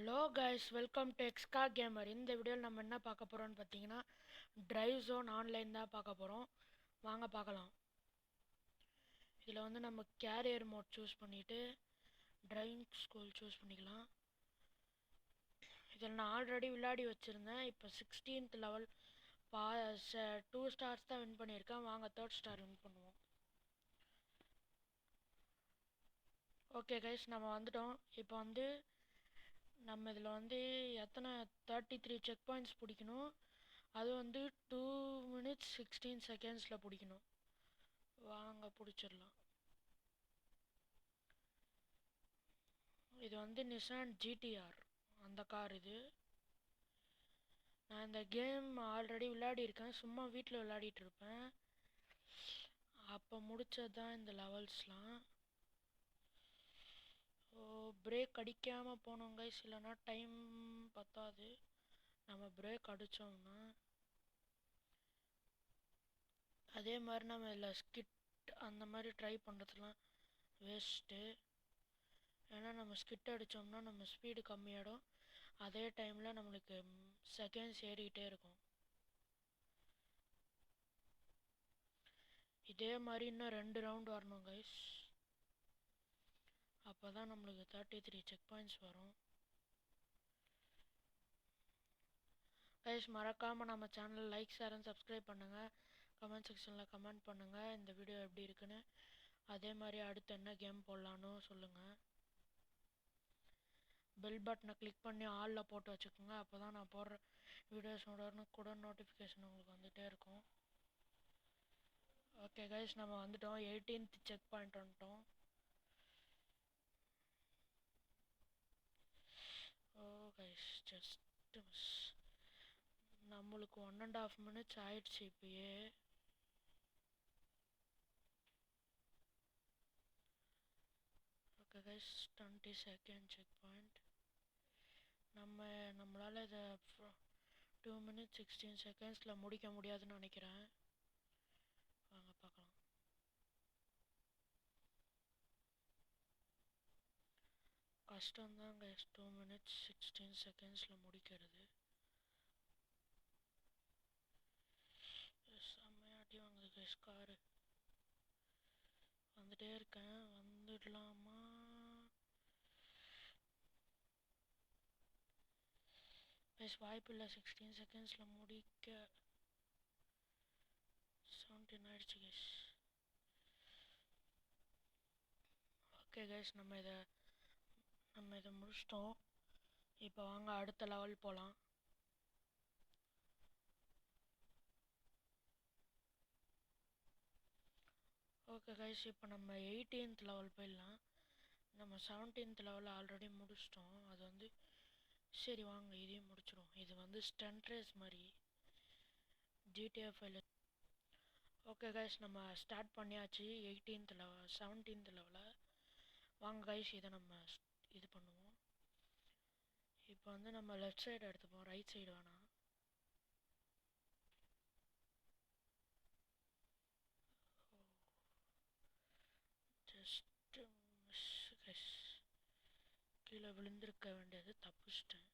Hello guys, welcome to எக்ஸ்கா gamer. இந்த வீடியோவில் நம்ம என்ன பார்க்க போகிறோம்னு பார்த்தீங்கன்னா, டிரைவ் ஜோன் ஆன்லைன் தான் பார்க்க போகிறோம். வாங்க பார்க்கலாம். இதில் வந்து நம்ம கேரியர் மோட் சூஸ் பண்ணிவிட்டு டிரைவிங் ஸ்கூல் சூஸ் பண்ணிக்கலாம். இதில் நான் ஆல்ரெடி விளையாடி வச்சுருந்தேன். இப்போ 16th லெவல் 2 ஸ்டார்ஸ் தான் வின் பண்ணியிருக்கேன். வாங்க 3rd ஸ்டார் வின் பண்ணுவோம். ஓகே கைஸ், நம்ம வந்துட்டோம். இப்போ வந்து நம்ம இதில் வந்து எத்தனை 33 செக் பாயிண்ட்ஸ் பிடிக்கணும். அது வந்து 2 minutes 16 seconds பிடிக்கணும். வாங்க பிடிச்சிடலாம். இது வந்து நிசான் ஜிடிஆர் அந்த கார். இது நான் இந்த கேம் ஆல்ரெடி விளையாடி இருக்கேன். சும்மா வீட்டில் விளையாடிட்டு இருப்பேன். அப்போ முடிச்சது தான் இந்த லெவல்ஸ்லாம். பிரேக் அடிக்காமல் போனோம் கைஸ், இல்லைன்னா டைம் பத்தாது. நம்ம பிரேக் அடித்தோம்னா அதே மாதிரி நம்ம இதில் ஸ்கிட் அந்த மாதிரி ட்ரை பண்ணுறதுலாம் வேஸ்ட்டு. ஏன்னா நம்ம ஸ்கிட் அடித்தோம்னா நம்ம ஸ்பீடு கம்மியாகிடும். அதே டைமில் நம்மளுக்கு செகண்ட்ஸ் ஏறிக்கிட்டே இருக்கும். இதே மாதிரி இன்னும் 2 ரவுண்ட் வரணும் கைஸ். அப்போ தான் நம்மளுக்கு 33 செக் பாயிண்ட்ஸ் வரும். கைஸ், மறக்காமல் நம்ம channel like, share and subscribe பண்ணுங்கள். கமெண்ட் செக்ஷனில் கமெண்ட் பண்ணுங்கள் இந்த வீடியோ எப்படி இருக்குன்னு. அதே மாதிரி அடுத்து என்ன கேம் போடலான்னு சொல்லுங்கள். பெல் பட்டனை கிளிக் பண்ணி ஆலில் போட்டு வச்சுக்கோங்க. அப்போ தான் நான் போடுற வீடியோஸோட கூட நோட்டிஃபிகேஷன் உங்களுக்கு வந்துகிட்டே இருக்கும். ஓகே கைஸ், நம்ம வந்துட்டோம். 18th செக் பாயிண்ட் வந்துட்டோம். ஓ கைஸ், ஜஸ்ட் மிஸ். நம்மளுக்கு 1.5 minutes ஆயிடுச்சு இப்பயே. Okay guys, 22nd check point. நம்மளால் இதை 2 minutes 16 seconds முடிக்க முடியாதுன்னு நினைக்கிறேன். வாங்க பார்க்கலாம். கஷ்டம்தான் கைஸ் 2 minutes 16 seconds முடிக்கிறது. செம்மையாட்டி வாங்குது கைஸ் காரு. வந்துட்டே இருக்கேன். வந்துடலாமா? கைஸ் வாய்ப்பு இல்லை. 16 seconds முடிக்க. 17 ஆயிடுச்சு கைஸ். ஓகே கைஸ், நம்ம இதை முடிச்சிட்டோம். இப்போ வாங்க அடுத்த லெவல் போகலாம். ஓகே கைஸ், இப்போ நம்ம 18th லெவல் போயிடலாம். நம்ம 17th லெவலில் ஆல்ரெடி முடிச்சிட்டோம். அது வந்து சரி வாங்க இதையும் முடிச்சிடும். இது வந்து ஸ்டண்ட் ரேஸ் மாதிரி ஜிடிஎஃப். ஓகே கைஸ், நம்ம ஸ்டார்ட் பண்ணியாச்சு 18th லெவல் 17th லெவலில். வாங்க கைஸ், இதை நம்ம இது பண்ணுவோம். இப்போ வந்து நம்ம லெஃப்ட் சைடு எடுத்துப்போம், ரைட் சைடு வேணாம். Just miss guys. கீழே விழுந்திருக்க வேண்டியது தப்பிச்சிட்டேன்.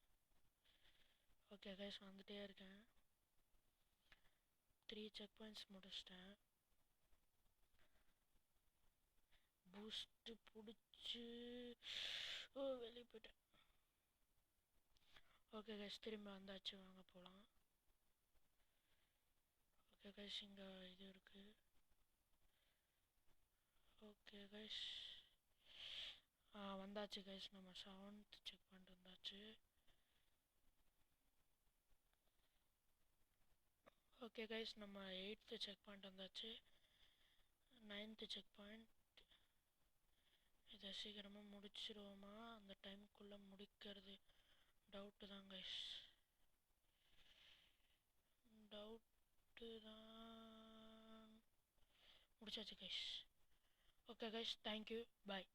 ஓகே கைஸ், வந்துட்டே இருக்கேன். 3 செக் பாயிண்ட்ஸ் முடிச்சிட்டேன். பூஸ்ட்டு பிடிச்சி வெளியே போயிட்டேன். ஓகே கைஸ், திரும்ப வந்தாச்சு. வாங்க போகலாம். ஓகே கைஸ், இங்கே இது இருக்குது. ஓகே கைஸ், வந்தாச்சு கைஸ். நம்ம 7th செக் பாயிண்ட் வந்தாச்சு. ஓகே கைஸ், நம்ம 8th செக் பாயிண்ட் வந்தாச்சு. 9th check point. இதை சீக்கிரமாக முடிச்சிருவோமா? அந்த டைமுக்குள்ளே முடிக்கிறது டவுட்டு தான் கைஸ். டவுட்டு தான். முடிச்சாச்சு கைஸ். ஓகே கைஸ், தேங்க்யூ, பாய்.